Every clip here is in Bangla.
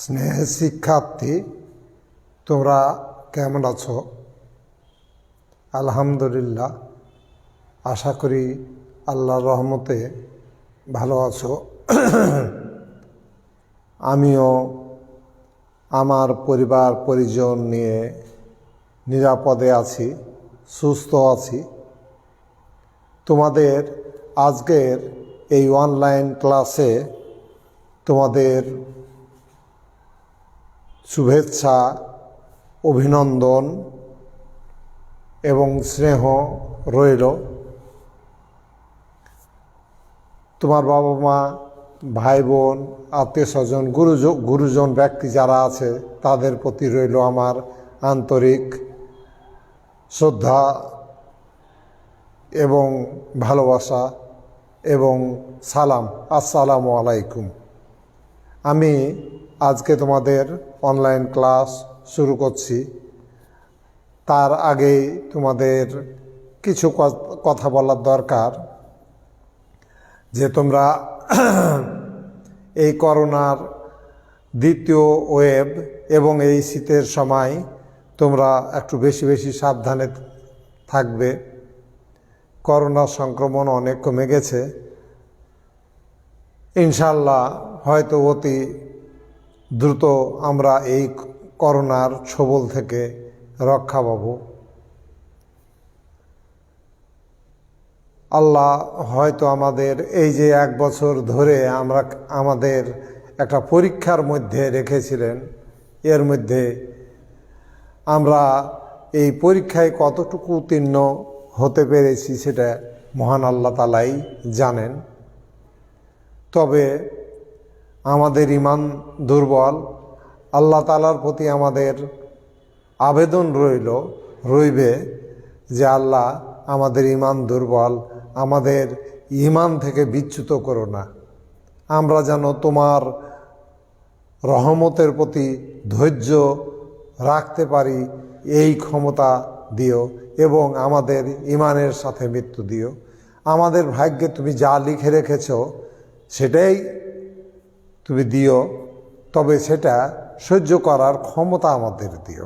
স্নেহের শিক্ষার্থী, তোমরা কেমন আছো? আলহামদুলিল্লাহ, আশা করি আল্লাহর রহমতে ভালো আছো। আমিও আমার পরিবার পরিজন নিয়ে নিরাপদে আছি, সুস্থ আছি। তোমাদের আজকের এই অনলাইন ক্লাসে তোমাদের শুভেচ্ছা, অভিনন্দন এবং স্নেহ রইল। তোমার বাবা মা, ভাই বোন, আত্মীয় স্বজন, গুরুজন ব্যক্তি যারা আছে তাদের প্রতি রইল আমার আন্তরিক শ্রদ্ধা এবং ভালোবাসা এবং সালাম। আসসালামু আলাইকুম। আমি আজকে তোমাদের অনলাইন ক্লাস শুরু করছি। তার আগেই তোমাদের কিছু কথা বলার দরকার যে তোমরা এই করোনার দ্বিতীয় ওয়েভ এবং এই শীতের সময় তোমরা একটু বেশি বেশি সাবধানে থাকবে। করোনার সংক্রমণ অনেক কমে গেছে, ইনশাল্লাহ হয়তো অতি দ্রুত আমরা এই করোনার ছোবল থেকে রক্ষা পাব। আল্লাহ হয়তো আমাদের এই যে 1 বছর ধরে আমরা আমাদের একটা পরীক্ষার মধ্যে রেখেছিলেন, এর মধ্যে আমরা এই পরীক্ষায় কতটুকু উত্তীর্ণ হতে পেরেছি সেটা মহান আল্লাহ তাআলাই জানেন। তবে আমাদের ঈমান দুর্বল। আল্লাহ তাআলার প্রতি আমাদের আবেদন রইবে যে আল্লাহ, আমাদের ঈমান দুর্বল, আমাদের ঈমান থেকে বিচ্যুত করো না। আমরা যেন তোমার রহমতের প্রতি ধৈর্য রাখতে পারি, এই ক্ষমতা দিও এবং আমাদের ঈমানের সাথে মৃত্যু দিও। আমাদের ভাগ্যে তুমি যা লিখে রেখেছ সেটাই তুমি দিও, তবে সেটা সহ্য করার ক্ষমতা আমাদের দিও।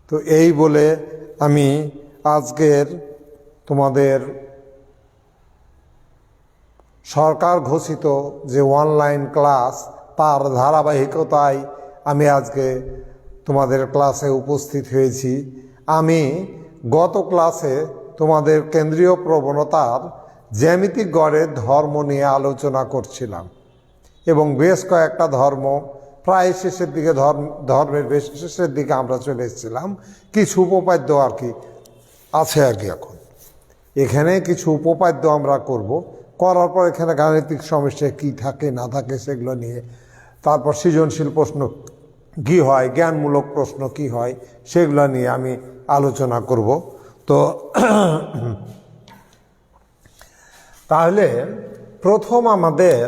তো এই বলে আমি আজকের তোমাদের সরকার ঘোষিত যে অনলাইন ক্লাস, তার ধারাবাহিকতায় আমি আজকে তোমাদের ক্লাসে উপস্থিত হয়েছি। আমি গত ক্লাসে তোমাদের কেন্দ্রীয় প্রবণতার জ্যামিতিক গড়ের ধর্ম নিয়ে আলোচনা করছিলাম এবং বেশ কয়েকটা ধর্ম, প্রায় শেষের দিকে ধর্মের বেশ শেষের দিকে আমরা চলে এসেছিলাম। কিছু উপপাদ্য আর কি আছে আর কি। এখন এখানে কিছু উপপাদ্য আমরা করার পর এখানে গাণিতিক সমস্যা কি থাকে না থাকে সেগুলো নিয়ে, তারপর সৃজনশীল প্রশ্ন কি হয়, জ্ঞানমূলক প্রশ্ন কি হয়, সেগুলো নিয়ে আমি আলোচনা করব। তো তাহলে প্রথম আমাদের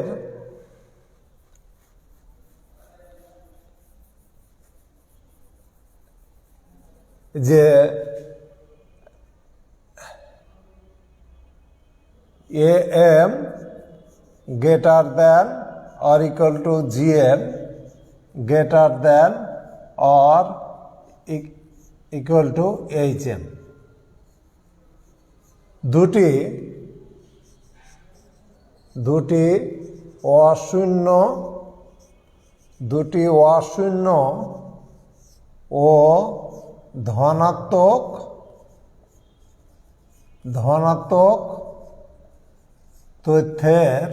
যে AM greater than or equal to GM greater than or equal to HM, দুটি অশূন্য ও ধনাত্মক তথ্যের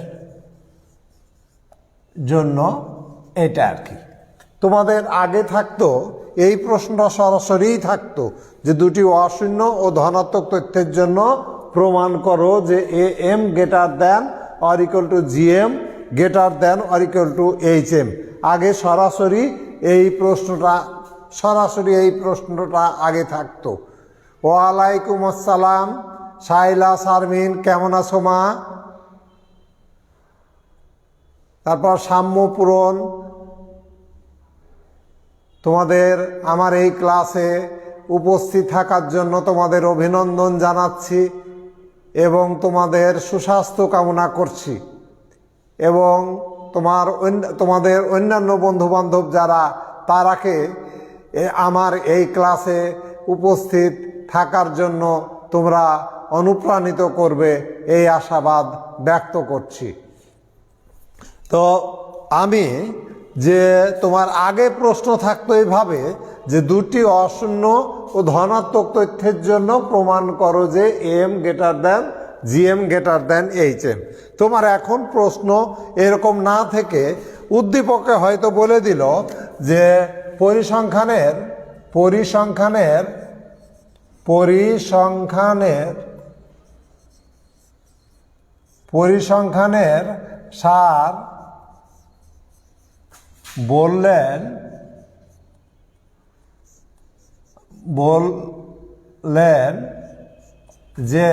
জন্য এটা আর কি। তোমাদের আগে থাকতো এই প্রশ্নটা সরাসরিই থাকতো যে দুটি অশূন্য ও ধনাত্মক তথ্যের জন্য প্রমাণ করো যে AM greater than or equal to GM greater than or equal to HM। আগে সরাসরি এই প্রশ্নটা আগে থাকতো। ওয়ালাইকুম আসসালাম শাইলা শারমিন, কেমন আছো মা? তারপর সাম্য পূরণ। তোমাদের আমার এই ক্লাসে উপস্থিত থাকার জন্য তোমাদের অভিনন্দন জানাচ্ছি এবং তোমাদের সুস্বাস্থ্য কামনা করছি এবং তোমাদের অন্যান্য বন্ধুবান্ধব যারা তারাকে আমার এই ক্লাসে উপস্থিত থাকার জন্য তোমরা অনুপ্রাণিত করবে এই আশাবাদ ব্যক্ত করছি। তো আমি যে তোমার আগে প্রশ্ন থাকতো এইভাবে যে দুটি অশূন্য ও ধনাত্মক তথ্যের জন্য প্রমাণ করো যে M greater than GM greater than HM. তোমার এখন প্রশ্ন এরকম না থেকে উদ্দীপকে হয়তো বলে দিল যে পরিসংখ্যানের সার বললেন যে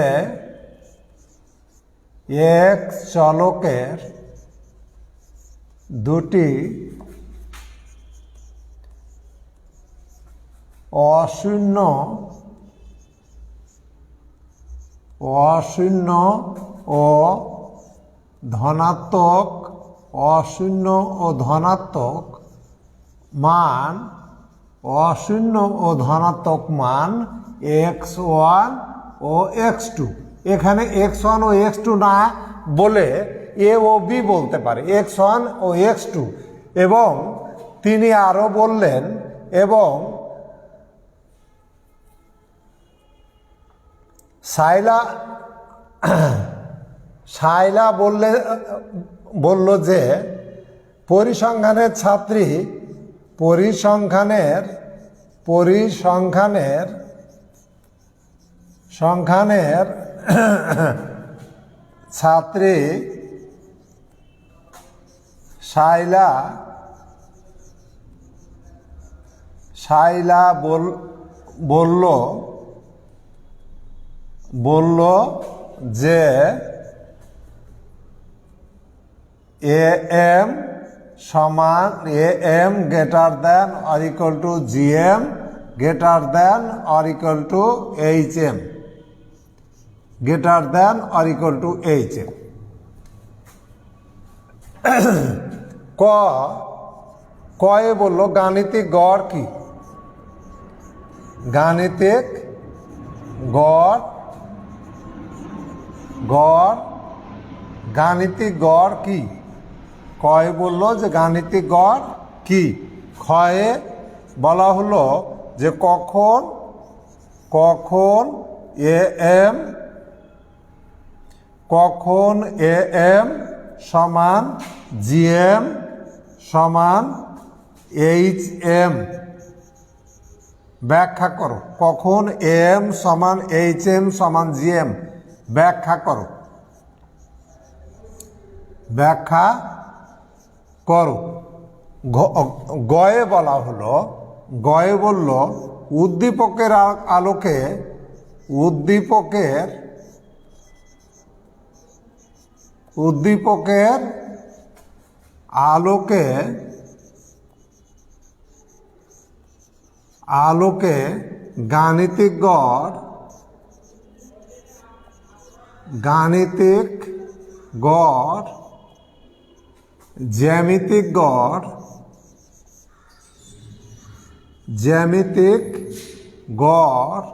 এক্স চলকের দুটি অশূন্য ও ধনাত্মক মান x1 ও x2। এখানে x1 ও x2 না বলে এ ও বি বলতে পারে, x1 ও x2। এবং তিনি আরো বললেন এবং সাইলা বলল যে পরিসংখ্যানের ছাত্রী সাইলা বলল যে AM greater than or equal to GM greater than or equal to HM greater than or equal to HM। কয়ে বলল গাণিতিক গড় কি? গাণিতিক গড় কি? কয়ে বলল যে গাণিতিক গড় কি? ক্ষয়ে বলা হলো যে কখন AM সমান GM সমান HM ব্যাখ্যা করো। কখন AM সমান HM সমান GM ব্যাখ্যা করো। গয়ে বলল উদ্দীপকের আলোকে গাণিতিক গড় জ্যামিতিক গড়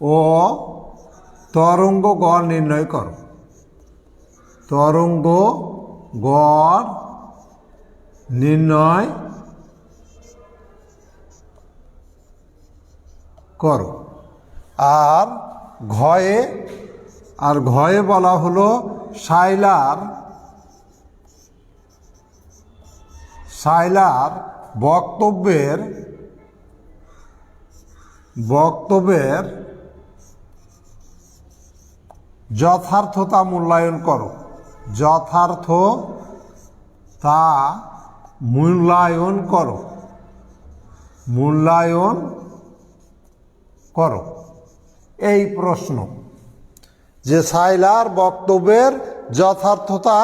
ও তরঙ্গ গড় নির্ণয় করো। তরঙ্গ গড় নির্ণয় করো। আর ঘয়ে বলা হলো সাইলার বক্তব্যের যথার্থতা মূল্যায়ন করো। মূল্যায়ন করো। এই প্রশ্ন যে সাইলার বক্তব্যের যথার্থতা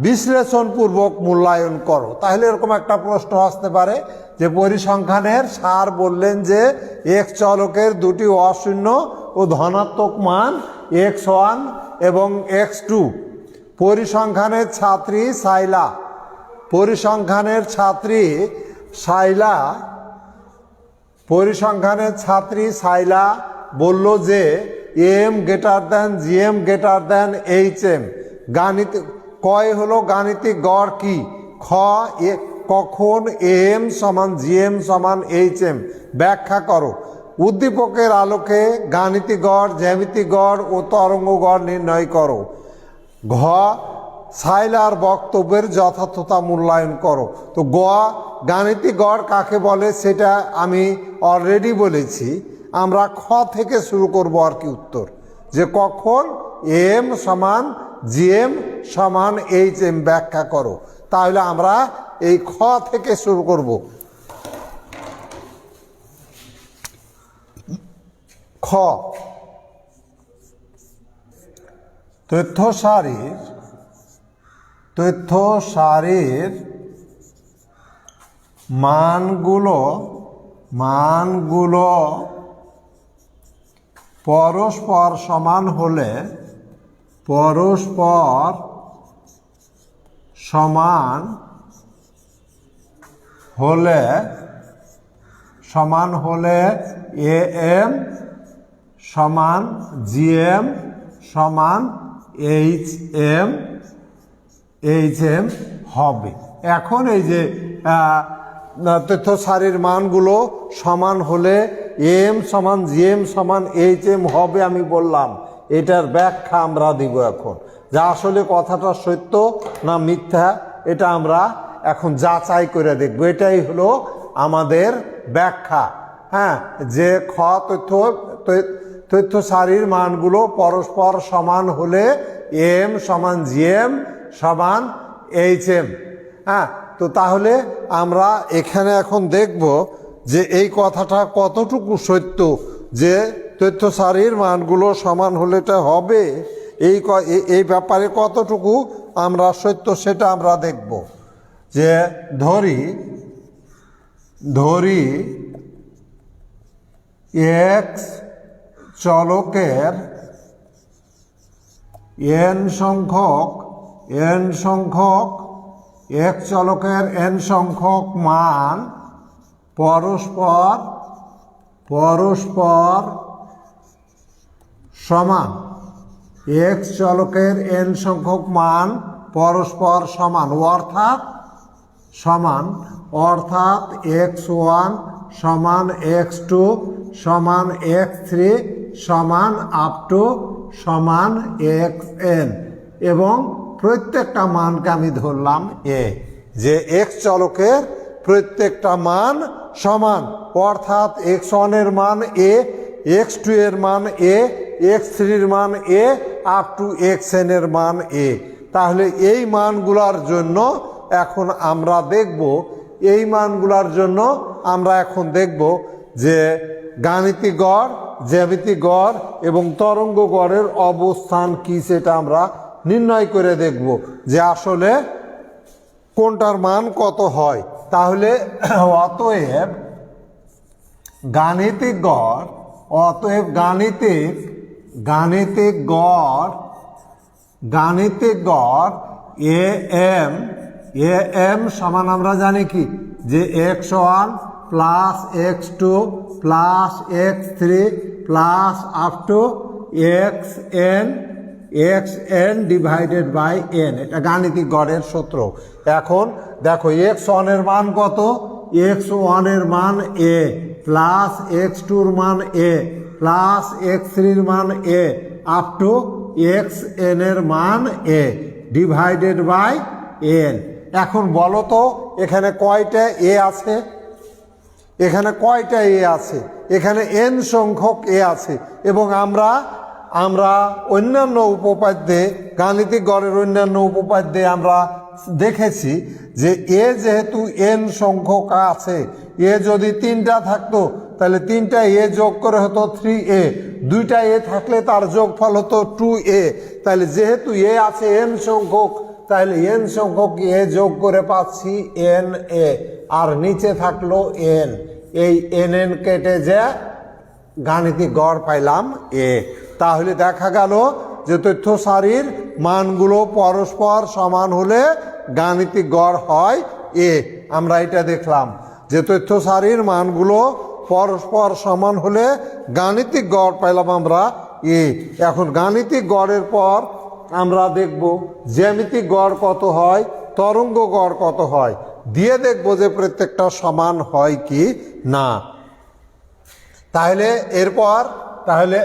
বিশ্লেষণপূর্বক মূল্যায়ন করো। তাহলে এরকম একটা প্রশ্ন আসতে পারে যে পরিসংখ্যানের স্যার বললেন যে এক্স চলকের দুটি অশূন্য ও ধনাত্মক মান x1 এবং x2। পরিসংখ্যানের ছাত্রী সাইলা, পরিসংখ্যানের ছাত্রী সাইলা, পরিসংখ্যানের ছাত্রী সাইলা বলল যে M greater than GM greater than H M. গাণিত কয় হলো গাণিতিক গড় কি? খ কখন এম সমান জিএম সমান এইচ এম ব্যাখ্যা করো। উদ্দীপকের আলোকে গাণিতিক গড়, জ্যামিতিক গড় ও তরঙ্গ গড় নির্ণয় করো। ঘ সাইলার বক্তব্যের যথার্থতা মূল্যায়ন করো। তো গ গাণিতিক গড় কাকে বলে সেটা আমি অলরেডি বলেছি। আমরা খ থেকে শুরু করব আর কি উত্তর, যে কখন এম সমান জিএম সমান এইচ এম ব্যাখ্যা করো। তাহলে আমরা এই খ থেকে শুরু করব। খ তথ্য সারির মানগুলো পরস্পর সমান হলে এ এম সমান জিএম সমান এইচ এম হবে। এখন এই যে তথ্য সারির মানগুলো সমান হলে এম সমান জিএম সমান এইচ এম হবে আমি বললাম, এটার ব্যাখ্যা আমরা দিব এখন। যা আসলে কথাটা সত্য না মিথ্যা এটা আমরা এখন যাচাই করে দেখব। এটাই হলো আমাদের ব্যাখ্যা। হ্যাঁ, যে খ তথ্য সারির মানগুলো পরস্পর সমান হলে এম সমান জিএম সমান এইচ এম। হ্যাঁ, তো তাহলে আমরা এখানে এখন দেখব যে এই কথাটা কতটুকু সত্য, যে তথ্য সারির মানগুলো সমান হলে এটা হবে, এই ব্যাপারে কতটুকু আমরা সত্য সেটা আমরা দেখব। যে ধরি এক্স চলকের এন সংখ্যক এক্স চলকের এন সংখ্যক মান পরস্পর সমান। এক্স চলকের এন সংখ্যক মান পরস্পর সমান, অর্থাৎ এক্স ওয়ান সমান এক্স টু সমান এক্স থ্রি সমান আপ টু সমান এক্স এন, এবং প্রত্যেকটা মানকে আমি ধরলাম এ, যে এক্স চলকের প্রত্যেকটা মান সমান, অর্থাৎ এক্স ওয়ানের মান এ, এক্স টু এর মান এ, এক্স থ্রির মান এ, আপ টু এক্স এন এর মান এ। তাহলে এই মানগুলার জন্য এখন আমরা দেখব, যে গাণিতিক গড়, জ্যামিতিক গড় এবং তরঙ্গ গড়ের অবস্থান কি সেটা আমরা নির্ণয় করে দেখব, যে আসলে কোনটার মান কত হয়। তাহলে অতএব গাণিতিক গড় এ এম সমান আমরা জানি কি, যে x one plus x two plus x three plus up to x n divided by n, এটা গাণিতিক গড়ের সূত্র। এখন দেখো এক্স ওয়ানের মান কত, এক্স ওয়ানের মান এ প্লাস এক্স টুর মান এ প্লাস এক্স থ্রির মান এ আপ টু এক্স এন এর মান এ ডিভাইডেড বাই এন। এখন বলো তো এখানে কয়টা এ আছে? এখানে কয়টা এ আছে? এখানে এন সংখ্যক এ আছে, এবং আমরা অন্যান্য উপপাদ্যে, গাণিতিক গড়ের অন্যান্য উপপাদ্যে আমরা দেখেছি যে এ যেহেতু এন সংখ্যক আছে, এ যদি তিনটা থাকতো তাহলে তিনটা এ যোগ করে হতো 3a, দুইটা এ থাকলে তার যোগফল হতো 2a। তাহলে যেহেতু এ আছে এন সংখ্যক, তাহলে এন সংখ্যক এ যোগ করে পাচ্ছি এন এ, আর নিচে থাকলো এন, এই এন কেটে যে গাণিতিক গড় পাইলাম এ। তাহলে দেখা গেল যে তথ্য সারির মানগুলো পরস্পর সমান হলে গাণিতিক গড় হয় এ। আমরা এটা দেখলাম যে তথ্য সারির মানগুলো পরস্পর সমান হলে গাণিতিক গড় পেলাম আমরা এ। এখন গাণিতিক গড়ের পর আমরা দেখব জ্যামিতিক গড় কত হয়, তরঙ্গ গড় কত হয়, দিয়ে দেখব যে প্রত্যেকটা সমান হয় কি না। তাহলে এরপর তাহলে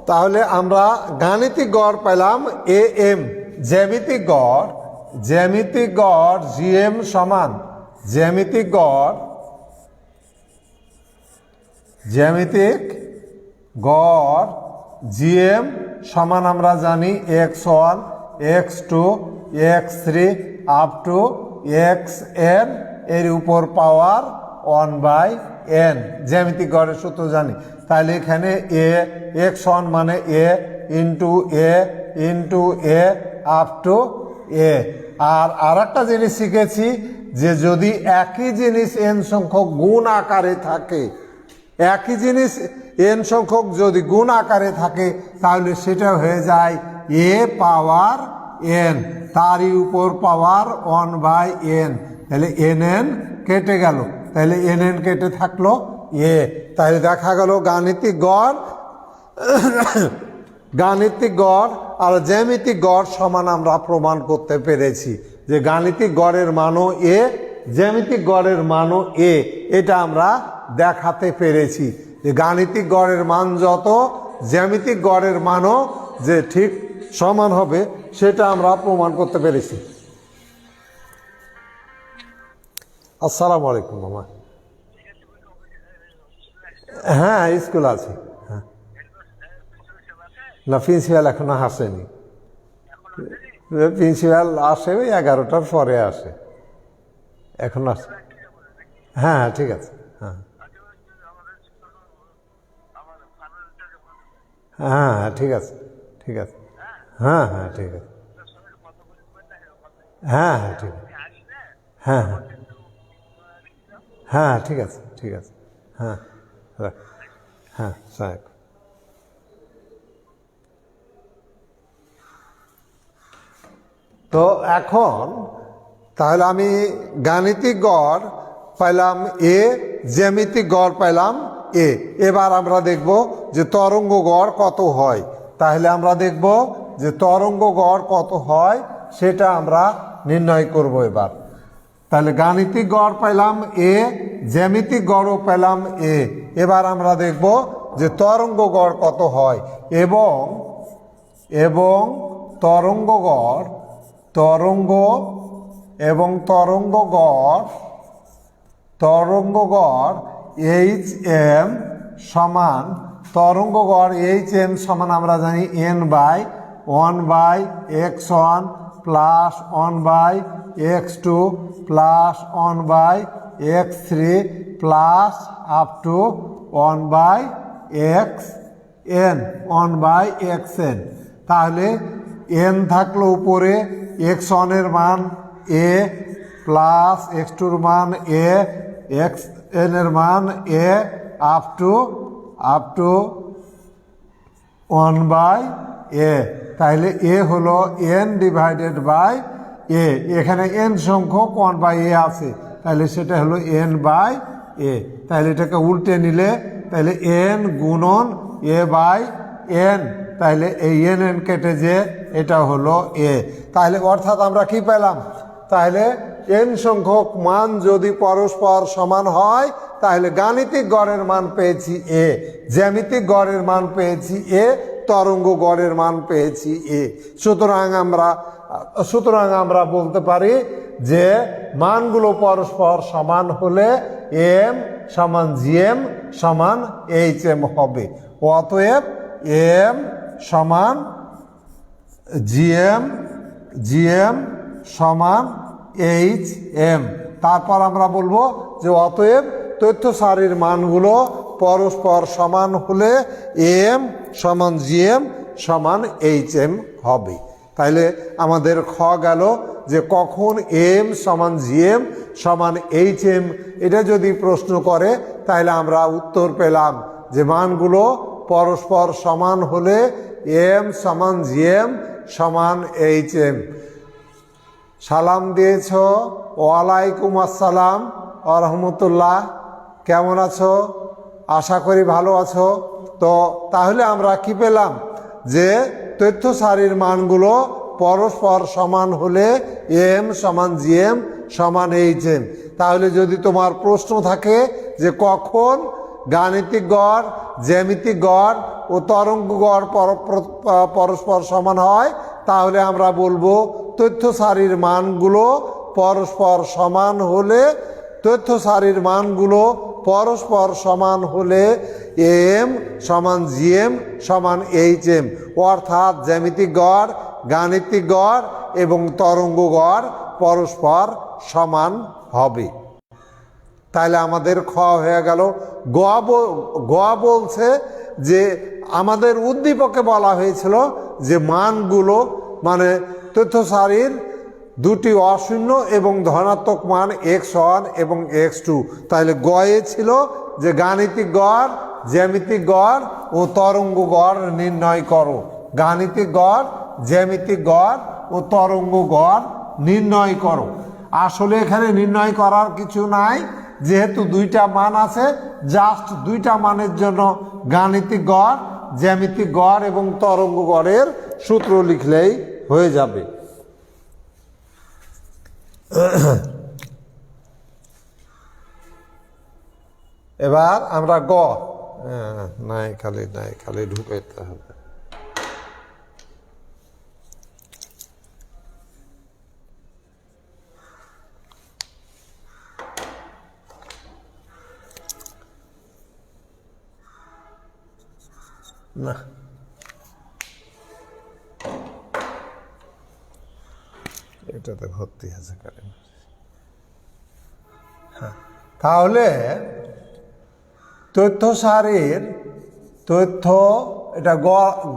তাহলে আমরা গাণিতিক গড় পেলাম এ এম। জ্যামিতিক গড় জিএম সমান জ্যামিতিক গড় জিএম সমান আমরা জানি x1 x2 x3 up to xn এর উপর পাওয়ার 1/n জ্যামিতিক গড়ের সূত্র জানি। তাহলে এখানে x1 মানে a into A up to A. আর একটা জিনিস শিখেছি যে যদি একই জিনিস n সংখ্যক গুণ আকারে থাকে, একই জিনিস n সংখ্যক যদি গুণ আকারে থাকে তাহলে সেটা হয়ে যায় a পাওয়ার n, তারই উপর পাওয়ার 1/n। তাহলে nn কেটে গেল, তাহলে nn কেটে থাকলো এ। তাহলে দেখা গেল গাণিতিক গড় আর জ্যামিতিক গড় সমান আমরা প্রমাণ করতে পেরেছি যে গাণিতিক গড়ের মানও এ, জ্যামিতিক গড়ের মানও এ। এটা আমরা দেখাতে পেরেছি যে গাণিতিক গড়ের মান যত, জ্যামিতিক গড়ের মানও যে ঠিক সমান হবে সেটা আমরা প্রমাণ করতে পেরেছি। আসসালামু আলাইকুম মামা। হ্যাঁ স্কুল আছে। হ্যাঁ না, প্রিন্সিপাল এখনো আসেনি। প্রিন্সিপাল আসে ওই 11টার পরে আসে, এখন আসে। হ্যাঁ ঠিক আছে। হ্যাঁ হ্যাঁ ঠিক আছে ঠিক আছে। হ্যাঁ হ্যাঁ ঠিক আছে। হ্যাঁ হ্যাঁ ঠিক আছে। হ্যাঁ হ্যাঁ হ্যাঁ ঠিক আছে ঠিক আছে। হ্যাঁ রাখ। হ্যাঁ রাখ। তো এখন তাহলে আমি গাণিতিক গড় পাইলাম এ, জ্যামিতিক গড় পাইলাম এ। এবার আমরা দেখব যে তরঙ্গ গড় কত হয়। তাহলে আমরা দেখব যে তরঙ্গ গড় কত হয় সেটা আমরা নির্ণয় করব এবার। তাহলে গাণিতিক গড় পেলাম এ, জ্যামিতিক গড়ও পেলাম এ। এবার আমরা দেখব যে তরঙ্গ গড় কত হয় এবং তরঙ্গ গড় এইচ এম সমান তরঙ্গ গড় এইচ এম সমান আমরা জানি n/1/x1 plus 1/x2 plus 1/x3 plus up two 1/xn। তাহলে n থাকলো উপরে, x1 এর মান a প্লাস x2 এর মান a, xn এর মান a আপ টু 1/a। তাহলে a হলো n/a। এখানে n সংখ্যক 1/a আছে, তাহলে সেটা হলো n/a। তাহলে এটাকে উল্টে নিলে তাহলে n গুণন a/n, তাহলে এই n কেটে যে এটা হলো a। তাহলে অর্থাৎ আমরা কি পেলাম, তাহলে n সংখ্যক মান যদি পরস্পর সমান হয় তাহলে গাণিতিক গড়ের মান পেয়েছি এ, জ্যামিতিক গড়ের মান পেয়েছি এ, তরঙ্গ গড়ের মান পেয়েছি এ। সুতরাং আমরা বলতে পারি যে মানগুলো পরস্পর সমান হলে এম সমান জিএম সমান এইচ এম হবে। অতএব এম সমান জিএম সমান এইচ এম। তারপর আমরা বলবো যে অতএব তথ্য সারির মানগুলো পরস্পর সমান হলে এম সমান জিএম সমান এইচ এম হবে। তাইলে আমাদের খ গেল যে কখন এম সমান জিএম সমান এইচ এম, এটা যদি প্রশ্ন করে তাহলে আমরা উত্তর পেলাম যে মানগুলো পরস্পর সমান হলে এম সমান জিএম সমান এইচ এম। সালাম দিয়েছ, ওয়ালাইকুম আসসালাম ওয়া রাহমাতুল্লাহ, কেমন আছো? আশা করি ভালো আছো। তো তাহলে আমরা কি পেলাম যে তথ্য সারির মানগুলো পরস্পর সমান হলে এম সমান জিএম সমান এইচ এম। তাহলে যদি তোমার প্রশ্ন থাকে যে কখন গাণিতিক গড়, জ্যামিতিক গড় ও তরঙ্গ গড় পরস্পর সমান হয়, তাহলে আমরা বলবো তথ্য সারির মানগুলো পরস্পর সমান হলে, তথ্য সারির মানগুলো পরস্পর সমান হলে এম সমান জিএম সমান এইচ এম, অর্থাৎ জ্যামিতিক গড়, গাণিতিক গড় এবং তরঙ্গ গড় পরস্পর সমান হবে। তাহলে আমাদের খ হয়ে গেল। গ বলছে যে আমাদের উদ্দীপকে বলা হয়েছিল যে মানগুলো মানে তথ্য সারির দুটি অশূন্য এবং ধনাত্মক মান x1 এবং x2। তাহলে গয়ে ছিল যে গাণিতিক গড়, জ্যামিতিক গড় ও তরঙ্গ গড় নির্ণয় করো। গাণিতিক গড়, জ্যামিতিক গড় ও তরঙ্গ গড় নির্ণয় করো। আসলে এখানে নির্ণয় করার কিছু নাই, যেহেতু দুইটা মান আছে, জাস্ট দুইটা মানের জন্য গাণিতিক গড়, জ্যামিতিক গড় এবং তরঙ্গ গড়ের সূত্র লিখলেই হয়ে যাবে। এবার আমরা নাই খালি ঢুকাইতে হবে। না, এটাতে ভর্তি আছে কারেন্ট। হ্যাঁ, তাহলে তথ্য সারির এটা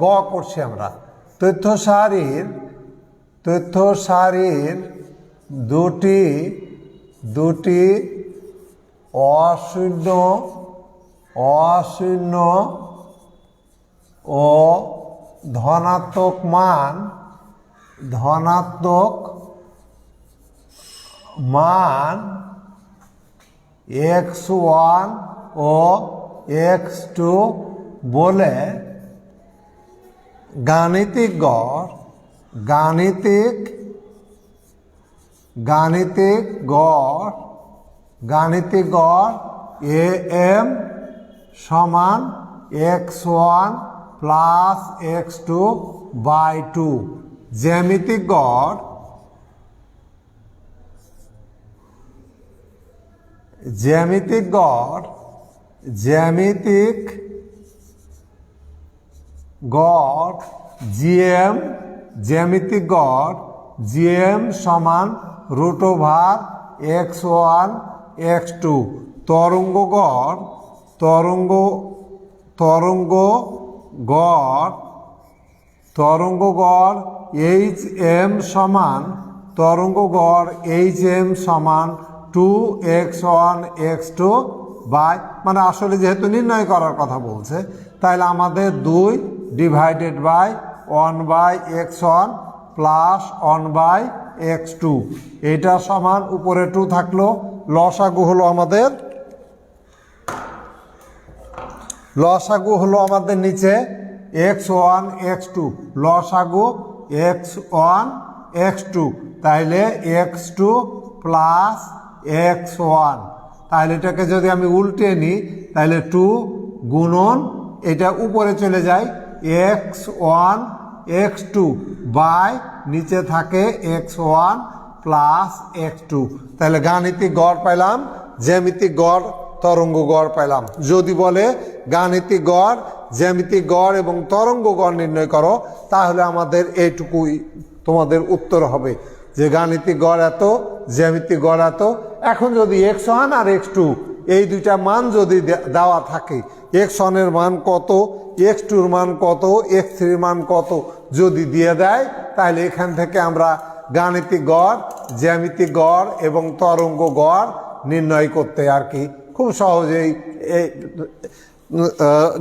গ করছি আমরা। তথ্য সারির দুটি অশূন্য ও ধনাত্মক মান x1 ও x2 বলে গাণিতিক গড় am সমান x1 প্লাস x2 বাই 2। জ্যামিতিক গড় জিএম সমান √x1 x2। তরঙ্গ গড় এইচ এম সমান 2x1 x2 বাই, মানে আসলে যেহেতু নির্ণয় করার কথা বলছে, তাহলে আমাদের 2 divided by 1/x1 plus 1/x2, এইটা সমান উপরে 2 থাকলো। লসাগু হলো আমাদের নিচে x1 x2, লসাগু x1 x2, তাইলে x2 প্লাস x1। তাহলে এটাকে যদি আমি উল্টে নিই তাহলে 2 গুণন এটা উপরে চলে যায় x1 x2 বাই নিচে থাকে x1 প্লাস x2। তাহলে গাণিতিক গড় পাইলাম, জ্যামিতিক গড়, তরঙ্গ গড় পাইলাম। যদি বলে গাণিতিক গড়, জ্যামিতিক গড় এবং তরঙ্গ গড় নির্ণয় করো, তাহলে আমাদের এইটুকুই তোমাদের উত্তর হবে যে গাণিতিক গড় এত, জ্যামিতিক গড় এত। এখন যদি x1 আর x2 এই দুইটা মান যদি দেওয়া থাকে x1-এর মান কত, x2-র মান কত, x3-র মান কত যদি দিয়ে দেয়, তাহলে এখান থেকে আমরা গাণিতিক গড়, জ্যামিতিক গড় এবং তরঙ্গ গড় নির্ণয় করতে আর কি খুব সহজেই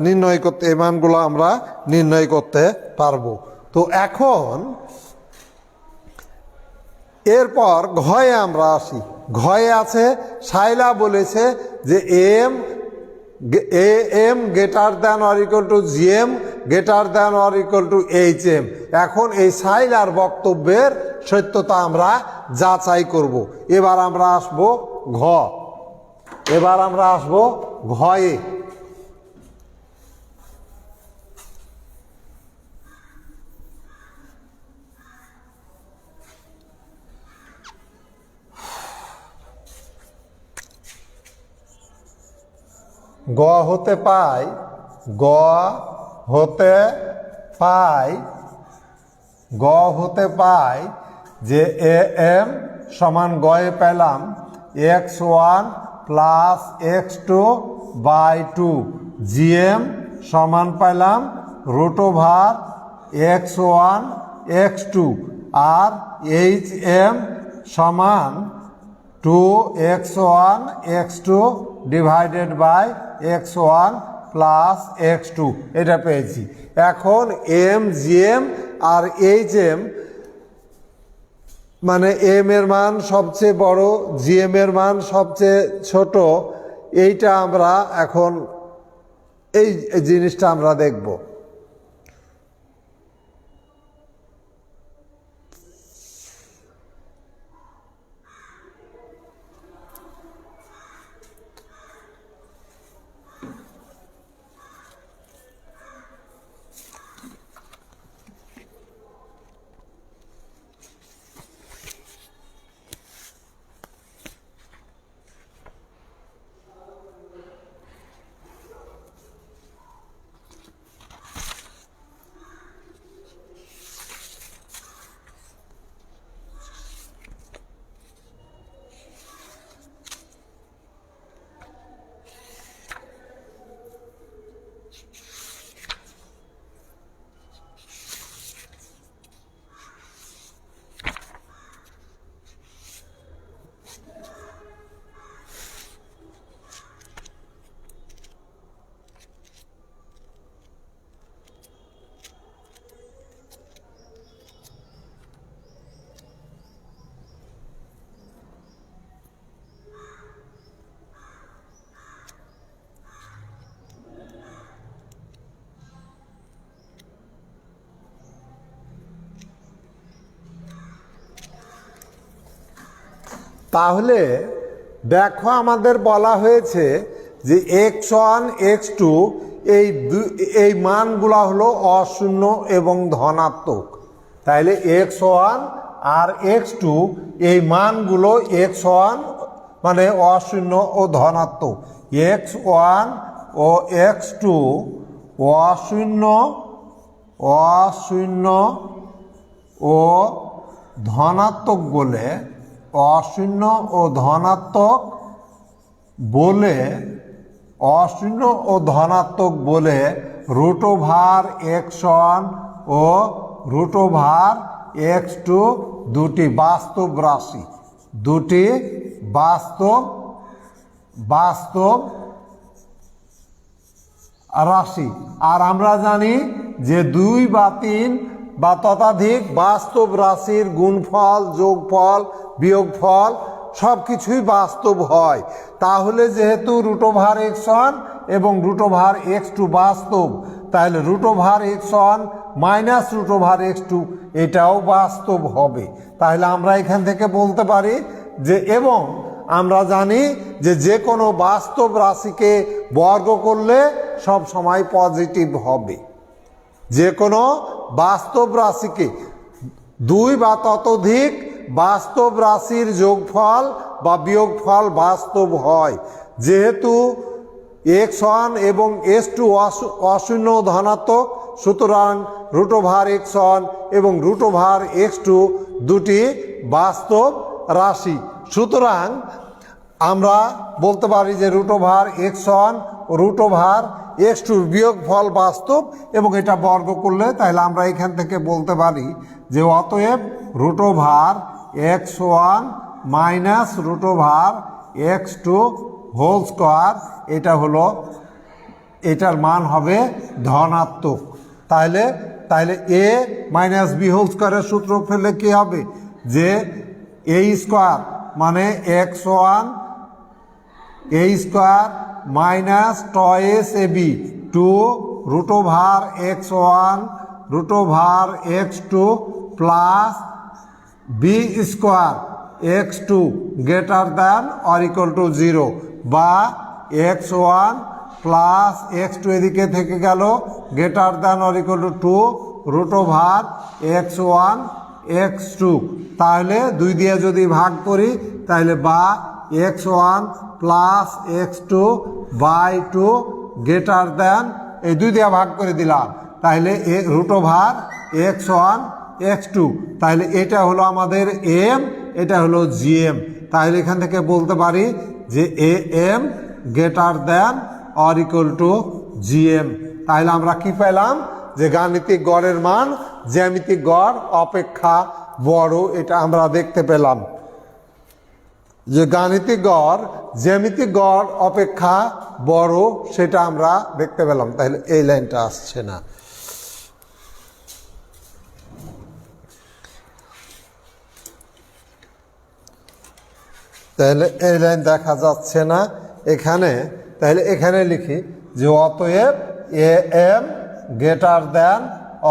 নির্ণয় করতে, এই মানগুলো আমরা নির্ণয় করতে পারবো। তো এখন এরপর ঘয়ে আমরা আসি। ঘয়ে আছে শাইলা বলেছে যে M greater than or equal to GM greater than or equal to HM. এখন এই শাইলার বক্তব্যের সত্যতা আমরা যাচাই করব। এবার আমরা আসব ঘয়ে। গ হতে পাই যে এ এম সমান গয়ে পেলাম x1 plus x2 by 2, GM সমান পেলাম √ x1 x2, আর এইচএম সমান 2x1 x2 divided by x1 plus x2 এটা পেয়েছি। এখন এম জিএম আর এইচএম মানে এম এর মান সবচেয়ে বড়, জিএম এর মান সবচেয়ে ছোট, এইটা আমরা এখন এই জিনিসটা আমরা দেখব। তাহলে দেখো আমাদের বলা হয়েছে যে x1 x2 এই মানগুলা হলো অশূন্য এবং ধনাত্মক। তাহলে x1 আর x2 এই মানগুলো x1 মানে অশূন্য ও ধনাত্মক, x1 ও x2 অশূন্য ও ধনাত্মক বলে, অশূন্য ও ধনাত্মক বলে √x1 ও √x2 দুটি বাস্তব রাশি। আর আমরা জানি যে 2 বা 3 বা ততোধিক বাস্তব রাশির গুণফল, যোগফল, বিয়োগফল সব কিছুই বাস্তব হয়। তাহলে যেহেতু √x1 এবং √x2 বাস্তব, তাহলে √x1 মাইনাস √x2 এটাও বাস্তব হবে। তাহলে আমরা এখান থেকে বলতে পারি যে, এবং আমরা জানি যে কোনো বাস্তব রাশিকে বর্গ করলে সব সময় পজিটিভ হবে। যে কোনো বাস্তব রাশিকে 2 বা ততোধিক বাস্তব রাশির যোগফল বা বিয়োগফল বাস্তব হয়। যেহেতু x1 এবং x2 অশূন্য ধনাত্মক, সুতরাং √x1 এবং √x2 দুটি বাস্তব রাশি। সুতরাং আমরা বলতে পারি যে √(x1) √(x2) বিয়োগফল বাস্তব এবং এটা বর্গ করলে তাহলে আমরা এখান থেকে বলতে পারি যে অতএব √(x1) minus √(x2) whole square এটা হলো, এটার মান হবে ধনাত্মক। তাহলে a মাইনাস b হোল স্কোয়ারের সূত্র ফেললে কি হবে যে a স্কোয়ার মানে x1 a square minus toys ab 2 √(x1) √(x2) plus b square x2 greater than or equal two 0 বা x1 প্লাস x2 এদিকে থেকে গেল greater than or equal two 2 √(x1) x2। তাহলে 2 দিয়ে যদি ভাগ করি তাহলে বা x1 plus x2 by 2 greater than এই 2 দিয়ে ভাগ করে দিলাম, তাহলে √(x1) x2। তাহলে এটা হলো আমাদের m, এটা হলো gm। তাহলে এখান থেকে বলতে পারি যে am greater than or equal two gm। তাহলে আমরা কি পেলাম যে গাণিতিক গড়ের মান জ্যামিতিক গড় অপেক্ষা বড়, এটা আমরা দেখতে পেলাম যে গাণিতিক গড় জ্যামিতিক গড় অপেক্ষা বড়, সেটা আমরা দেখতে পেলাম। তাহলে এই লাইনটা আসছে না, তাহলে এই লাইন দেখা যাচ্ছে না এখানে। তাহলে এখানে লিখি যে অতএব am greater than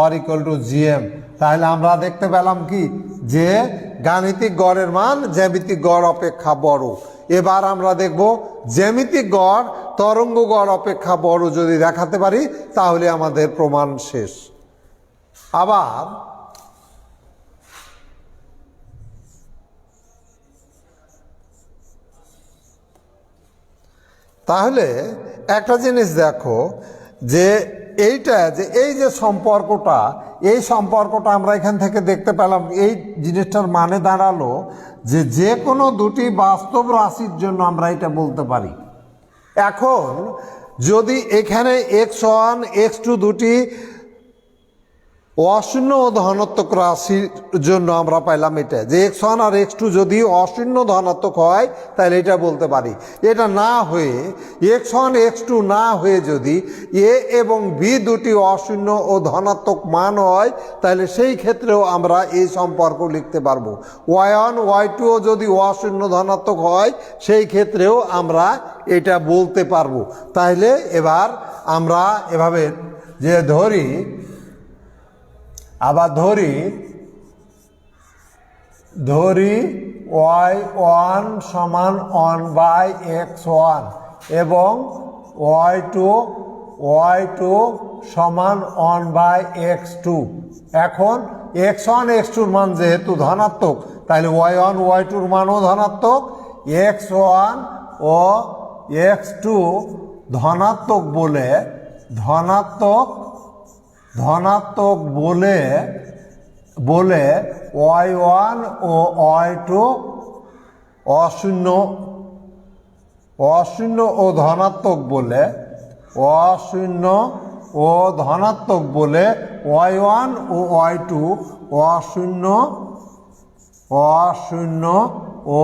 or equal two gm। তাহলে আমরা দেখতে পেলাম কি যে গাণিতিক গড়ের মান জ্যামিতিক গড় অপেক্ষা বড়। এবার আমরা দেখব জ্যামিতিক গড় তরঙ্গ গড় অপেক্ষা বড় যদি দেখাতে পারি তাহলে আমাদের প্রমাণ শেষ। আবার তাহলে একটা জিনিস দেখো যে এইটা যে এই যে সম্পর্কটা, এই সম্পর্কটা আমরা এখান থেকে দেখতে পেলাম। এই জিনিসটার মানে দাঁড়ালো যে যে কোনো দুটি বাস্তব রাশির জন্য আমরা এটা বলতে পারি। এখন যদি এখানে x1 x2 দুটি অশূন্য ও ধনাত্মক রাশির জন্য আমরা পাইলাম এটা যে x1 আর x2 যদি অশূন্য ধনাত্মক হয় তাহলে এটা বলতে পারি। এটা না হয়ে x1 x2 না হয়ে যদি a এবং b দুটি অশূন্য ও ধনাত্মক মান হয় তাহলে সেই ক্ষেত্রেও আমরা এই সম্পর্ক লিখতে পারবো। y1 y2 যদি অশূন্য ধনাত্মক হয় সেই ক্ষেত্রেও আমরা এটা বলতে পারবো। তাহলে এবার আমরা এভাবে যে ধরি, আবার ধরি y1 সমান 1/x1 এবং y2 সমান 1/x2। এখন x1 x2 মান যেহেতু ধনাত্মক তাহলে y1 y2 মানও ধনাত্মক, x1 ও x2 ধনাত্মক বলে y1 ও y2 অশূন্য ও ধনাত্মক বলে y1 ও y2 অশূন্য ও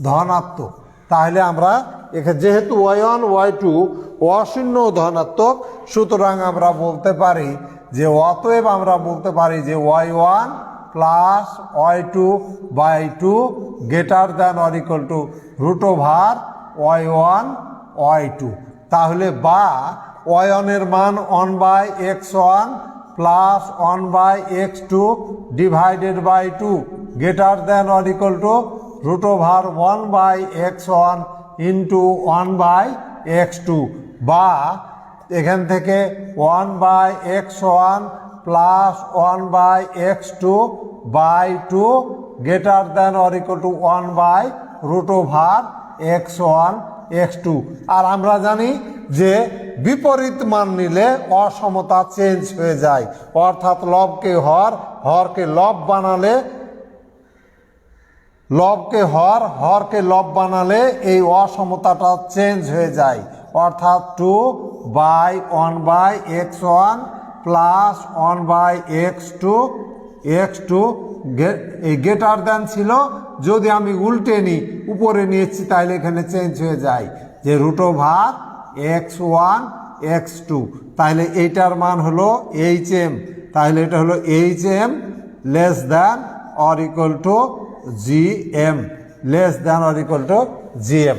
ধনাত্মক। তাহলে আমরা এখানে যেহেতু y1 y2 অশূন্য ও ধনাত্মক সুতরাং আমরা বলতে পারি যে অতএব আমরা বলতে পারি যে y1 plus y2 by 2 greater than or equal to √y1 y2। তাহলে বা y1 এর মান 1/x1 plus 1/x2 divided by 2 greater than or equal to √1/x1 into 1/x2 বা এখান থেকে 1/x1 plus 1/x2 by 2 greater than or equal to 1/√x1 x2। আর আমরা জানি যে বিপরীত মান নিলে অসমতা চেঞ্জ হয়ে যায়, অর্থাৎ লবকে হর, হরকে লব বানালে লবকে হর, হরকে লব বানালে এই অসমতাটা চেঞ্জ হয়ে যায়, অর্থাৎ 2/1/x1 প্লাস 1/x2, x2 এই গ্রেটার দ্যান ছিল, যদি আমি উল্টে নিই উপরে নিয়েছি তাহলে এখানে চেঞ্জ হয়ে যায় যে √x1 x2, তাহলে এইটার মান হলো HM, তাহলে এটা হলো HM less than or equal two GM, less than or equal two GM।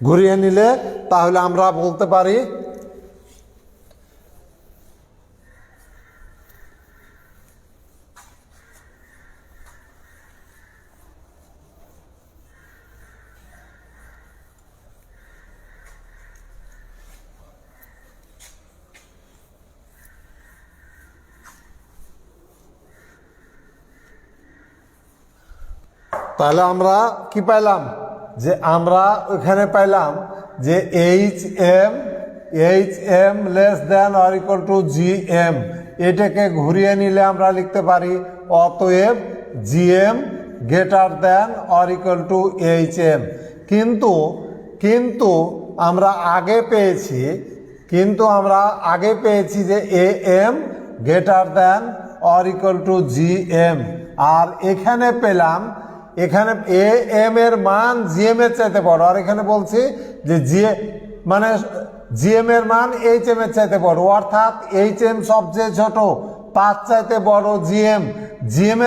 ঘুরিয়ে নিলে তাহলে আমরা বলতে পারি তাহলে আমরা কি পাইলাম, যে আমরা ওইখানে পাইলাম যে HM less than or equal two GM, এটাকে ঘুরিয়ে নিলে আমরা লিখতে পারি অতএব GM greater than or equal two HM। কিন্তু আমরা আগে পেয়েছি যে AM greater than or equal two GM, আর এখানে পেলাম এখানে AM এর মান GM এর চাইতে বড়, আর এখানে বলছি যে GM এর মান HM এর চাইতে বড়, অর্থাৎ HM সবচেয়ে ছোট, তার চাইতে বড় GM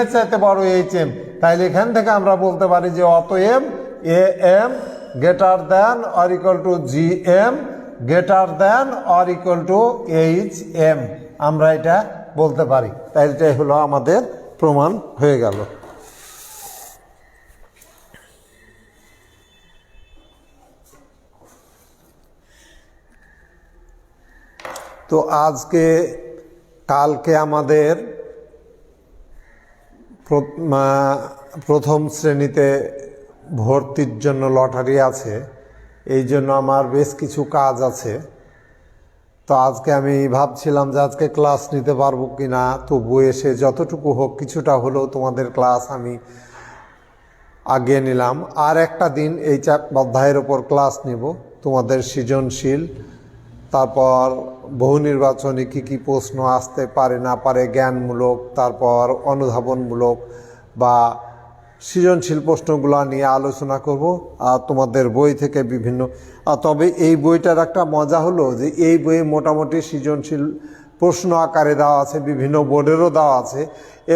এর চাইতে বড় HM। তাইলে এখান থেকে আমরা বলতে পারি যে অতএব AM greater than or equal two GM greater than or equal two HM, আমরা এটা বলতে পারি। তাই এটাই হলো আমাদের প্রমাণ হয়ে গেল। তো কালকে আমাদের প্রথম শ্রেণীতে ভর্তির জন্য লটারি আছে, এই জন্য আমার বেশ কিছু কাজ আছে। তো আজকে আমি ভাবছিলাম যে আজকে ক্লাস নিতে পারবো কি না, তবু এসে যতটুকু হোক কিছুটা হলেও তোমাদের ক্লাস আমি আগিয়ে নিলাম। আর একটা দিন এই অধ্যায়ের ওপর ক্লাস নিব, তোমাদের সৃজনশীল, তারপর বহু নির্বাচনী কী প্রশ্ন আসতে পারে না পারে, জ্ঞানমূলক, তারপর অনুধাবনমূলক বা সৃজনশীল প্রশ্নগুলো নিয়ে আলোচনা করব। আর তোমাদের বই থেকে বিভিন্ন, তবে এই বইটার একটা মজা হলো যে এই বইয়ে মোটামুটি সৃজনশীল প্রশ্ন আকারে দেওয়া আছে, বিভিন্ন বোর্ডেরও দেওয়া আছে,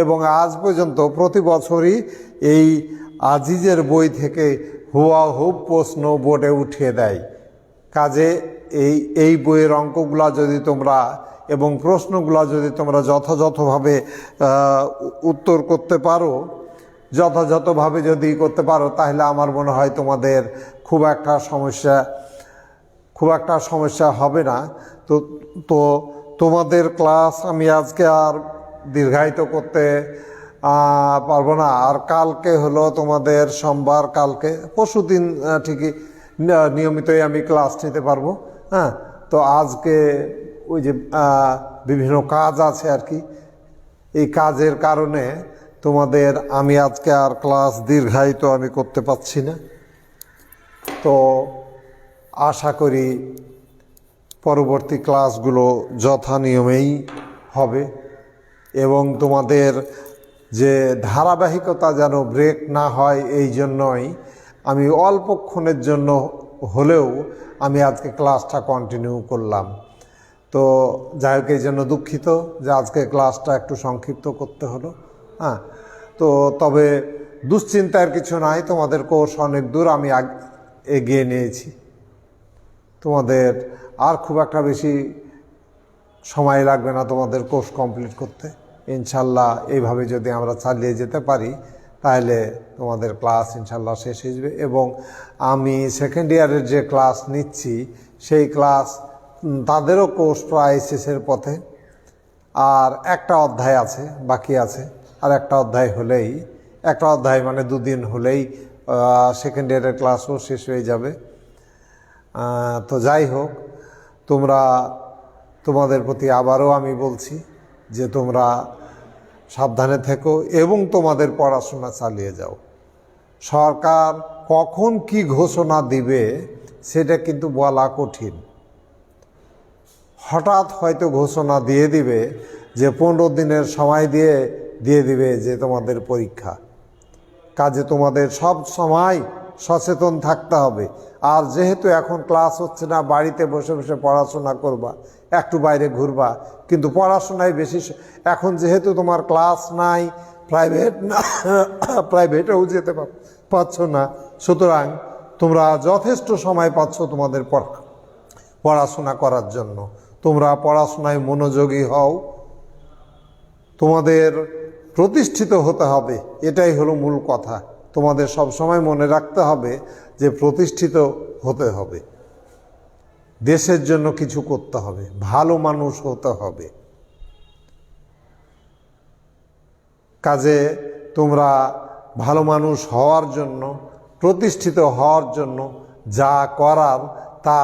এবং আজ পর্যন্ত প্রতি বছরই এই আজিজের বই থেকে হুবহু প্রশ্ন বোর্ডে উঠিয়ে দেয়। কাজে এই বইয়ের অঙ্কগুলা যদি তোমরা এবং প্রশ্নগুলা যদি তোমরা যথাযথভাবে উত্তর করতে পারো, যথাযথভাবে যদি করতে পারো, তাহলে আমার মনে হয় তোমাদের খুব একটা সমস্যা হবে না। তো তোমাদের ক্লাস আমি আজকে আর দীর্ঘায়িত করতে পারবো না। আর কালকে হলো তোমাদের সোমবার, কালকে পরশুদিন ঠিকই নিয়মিতই আমি ক্লাস নিতে পারবো। হ্যাঁ, তো আজকে ওই যে বিভিন্ন কাজ আছে আর কি, এই কাজের কারণে তোমাদের আমি আজকে আর ক্লাস দীর্ঘায়িত আমি করতে পারছি না। তো আশা করি পরবর্তী ক্লাসগুলো যথা নিয়মেই হবে, এবং তোমাদের যে ধারাবাহিকতা যেন ব্রেক না হয়, এই জন্যই আমি অল্পক্ষণের জন্য হলেও আমি আজকে ক্লাসটা কন্টিনিউ করলাম। তো যাই হোক, এই জন্য দুঃখিত যে আজকে ক্লাসটা একটু সংক্ষিপ্ত করতে হলো। হ্যাঁ, তো তবে দুশ্চিন্তার কিছু নাই, তোমাদের কোর্স অনেক দূর আমি এগিয়ে নিয়েছি। তোমাদের আর খুব একটা বেশি সময় লাগবে না তোমাদের কোর্স কমপ্লিট করতে। ইনশাল্লাহ এইভাবে যদি আমরা চালিয়ে যেতে পারি তাহলে তোমাদের ক্লাস ইনশাল্লাহ শেষ হয়ে যাবে। এবং আমি সেকেন্ড ইয়ারের যে ক্লাস নিচ্ছি সেই ক্লাস তাদেরও কোর্স প্রায় শেষের পথে, আর একটা অধ্যায় আছে বাকি আছে, আর একটা অধ্যায় মানে 2 দিন হলেই সেকেন্ড ইয়ারের ক্লাসও শেষ হয়ে যাবে। তো যাই হোক, তোমাদের প্রতি আবারও আমি বলছি যে তোমরা সাবধানে থেকো এবং তোমাদের পড়াশোনা চালিয়ে যাও। সরকার কখন কি ঘোষণা দিবে সেটা কিন্তু বলা কঠিন। হঠাৎ হয়তো ঘোষণা দিয়ে দিবে যে 15 দিনের সময় দিয়ে দিবে যে তোমাদের পরীক্ষা। কাজে তোমাদের সব সময় সচেতন থাকতে হবে। আর যেহেতু এখন ক্লাস হচ্ছে না, বাড়িতে বসে বসে পড়াশোনা করবা, একটু বাইরে ঘুরবা, কিন্তু পড়াশোনায় বেশি। এখন যেহেতু তোমার ক্লাস নাই, প্রাইভেটেও যেতে পারছ না, সুতরাং তোমরা যথেষ্ট সময় পাচ্ছ তোমাদের পড়াশোনা করার জন্য। তোমরা পড়াশোনায় মনোযোগী হও, তোমাদের প্রতিষ্ঠিত হতে হবে, এটাই হলো মূল কথা। তোমাদের সব সময় মনে রাখতে হবে যে প্রতিষ্ঠিত হতে হবে, দেশের জন্য কিছু করতে হবে, ভালো মানুষ হতে হবে। কাজে তোমরা ভালো মানুষ হওয়ার জন্য, প্রতিষ্ঠিত হওয়ার জন্য যা করার তা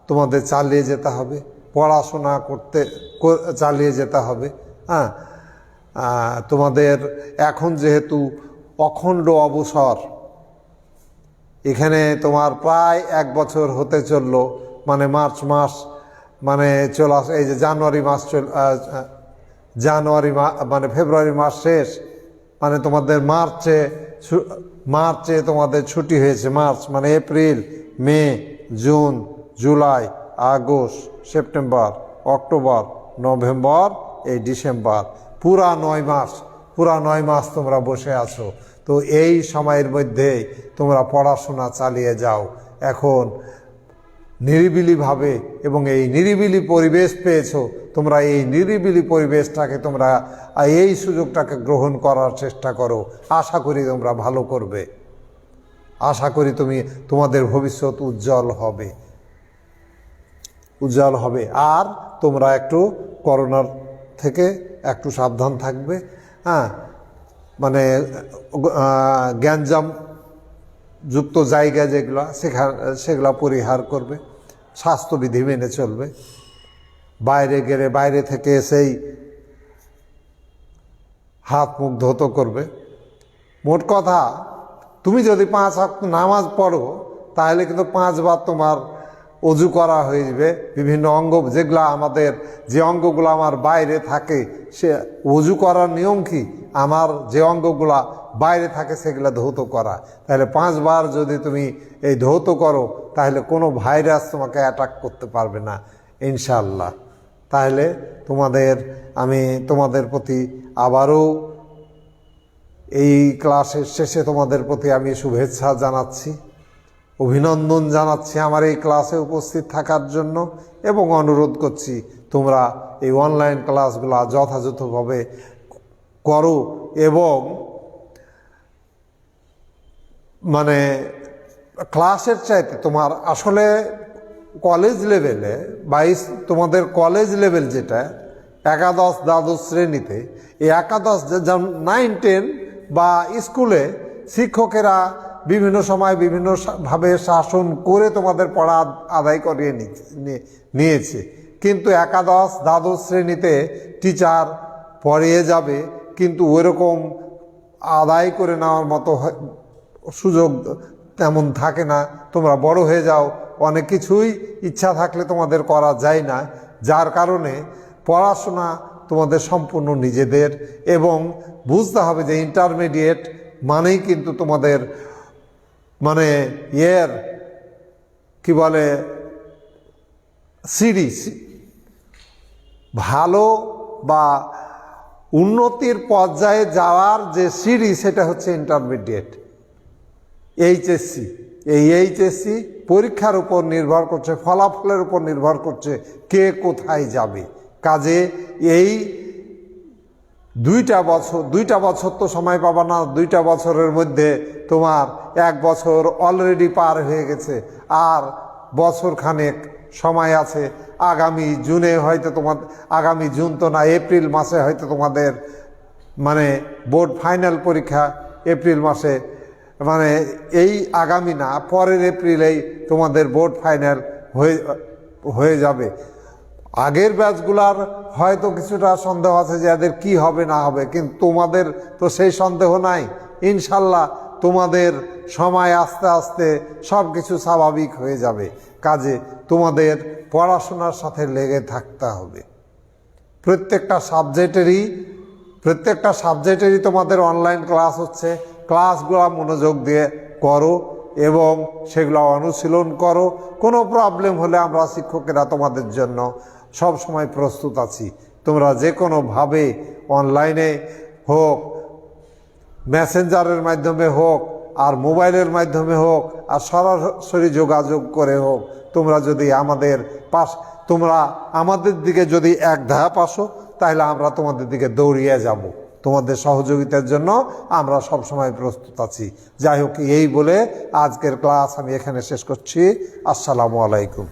তোমাদের চালিয়ে যেতে হবে, পড়াশোনা চালিয়ে যেতে হবে। হ্যাঁ, তোমাদের এখন যেহেতু অখণ্ড অবসর, এখানে তোমার প্রায় 1 বছর হতে চললো, মানে মার্চ মাস মানে চলে আসে, এই যে মানে ফেব্রুয়ারি মাস শেষ, মানে তোমাদের মার্চে তোমাদের ছুটি হয়েছে। মার্চ মানে April, May, June, July, August, September, October, November, এই ডিসেম্বর, পুরা 9 মাস তোমরা বসে আছো। তো এই সময়ের মধ্যেই তোমরা পড়াশোনা চালিয়ে যাও। এখন নিরিবিলিভাবে, এবং এই নিরিবিলি পরিবেশ পেয়েছো, তোমরা এই নিরিবিলি পরিবেশটাকে, তোমরা এই সুযোগটাকে গ্রহণ করার চেষ্টা করো। আশা করি তোমরা ভালো করবে, আশা করি তোমাদের ভবিষ্যৎ উজ্জ্বল হবে। আর তোমরা একটু করোনার থেকে একটু সাবধান থাকবে। হ্যাঁ, মানে গ্যাঞ্জাম যুক্ত জায়গা যেগুলো, সেগুলো পরিহার করবে, স্বাস্থ্যবিধি মেনে চলবে। বাইরে গেলে বাইরে থেকে এসেই হাত মুখ ধৌত করবে। মোট কথা, তুমি যদি 5 ওয়াক্ত নামাজ পড়ো, তাহলে কিন্তু 5 বার তোমার অজু করা হয়ে যাবে। বিভিন্ন অঙ্গ যে অঙ্গগুলো আমার বাইরে থাকে, সে অজু করার নিয়ম কি, আমার যে অঙ্গগুলা বাইরে থাকে সেগুলো ধৌত করা। তাহলে 5 বার যদি তুমি এই ধৌত করো, তাহলে কোনো ভাইরাস তোমাকে অ্যাটাক করতে পারবে না ইনশাআল্লাহ। তাহলে আমি তোমাদের প্রতি আবারও এই ক্লাসের শেষে তোমাদের প্রতি আমি শুভেচ্ছা জানাচ্ছি, অভিনন্দন জানাচ্ছি আমার এই ক্লাসে উপস্থিত থাকার জন্য, এবং অনুরোধ করছি তোমরা এই অনলাইন ক্লাসগুলো যথাযথভাবে করো। এবং মানে ক্লাসের চাইতে তোমার আসলে কলেজ লেভেলে তোমাদের কলেজ লেভেল যেটা একাদশ দ্বাদশ শ্রেণীতে, এই একাদশ 9, 10 বা স্কুলে শিক্ষকেরা বিভিন্ন সময় বিভিন্নভাবে শাসন করে তোমাদের পড়া আদায় করিয়ে নিয়েছে। কিন্তু একাদশ দ্বাদশ শ্রেণীতে টিচার পড়িয়ে যাবে, কিন্তু ওইরকম আদায় করে নেওয়ার মতো সুযোগ তেমন থাকে না। তোমরা বড় হয়ে যাও, অনেক কিছুই ইচ্ছা থাকলে তোমাদের করা যায় না, যার কারণে পড়াশোনা তোমাদের সম্পূর্ণ নিজেদের। এবং বুঝতে হবে যে ইন্টারমিডিয়েট মানেই কিন্তু তোমাদের মানে কি বলে সিঁড়ি, ভালো বা উন্নতির পর্যায়ে যাওয়ার যে সিঁড়ি, সেটা হচ্ছে ইন্টারমিডিয়েট, এইচএসসি। এই এইচএসসি পরীক্ষার উপর নির্ভর করছে, ফলাফলের উপর নির্ভর করছে কে কোথায় যাবে। কাজে এই 2টা বছর তো সময় পাবা না। 2টা বছরের মধ্যে তোমার 1 বছর অলরেডি পার হয়ে গেছে, আর বছরখানেক সময় আছে। আগামী জুনে হয়তো আগামী জুন তো না, এপ্রিল মাসে হয়তো তোমাদের মানে বোর্ড ফাইনাল পরীক্ষা। এপ্রিল মাসে মানে এই আগামী না, পরের এপ্রিলেই তোমাদের বোর্ড ফাইনাল হয়ে যাবে। আগের ব্যাচগুলার হয়তো কিছুটা সন্দেহ আছে যে এদের কি হবে না হবে, কিন্তু তোমাদের তো সেই সন্দেহ নাই। ইনশাল্লাহ তোমাদের সময় আস্তে আস্তে সব কিছু স্বাভাবিক হয়ে যাবে। কাজে তোমাদের পড়াশোনার সাথে লেগে থাকতে হবে। প্রত্যেকটা সাবজেক্টেরই তোমাদের অনলাইন ক্লাস হচ্ছে। ক্লাসগুলো মনোযোগ দিয়ে করো এবং সেগুলো অনুশীলন করো। কোনো প্রবলেম হলে আমরা শিক্ষকেরা তোমাদের জন্য সব সময় প্রস্তুত আছি। তোমরা যে কোনোভাবে অনলাইনে হোক, মেসেঞ্জারের মাধ্যমে হোক, আর মোবাইলের মাধ্যমে হোক, আর সরাসরি যোগাযোগ করে হোক, তোমরা আমাদের দিকে যদি এক ধাপ আসো, তাহলে আমরা তোমাদের দিকে দৌড়িয়ে যাব। তোমাদের সহযোগিতার জন্য আমরা সবসময় প্রস্তুত আছি। যাই হোক, এই বলে আজকের ক্লাস আমি এখানে শেষ করছি। আসসালামু আলাইকুম।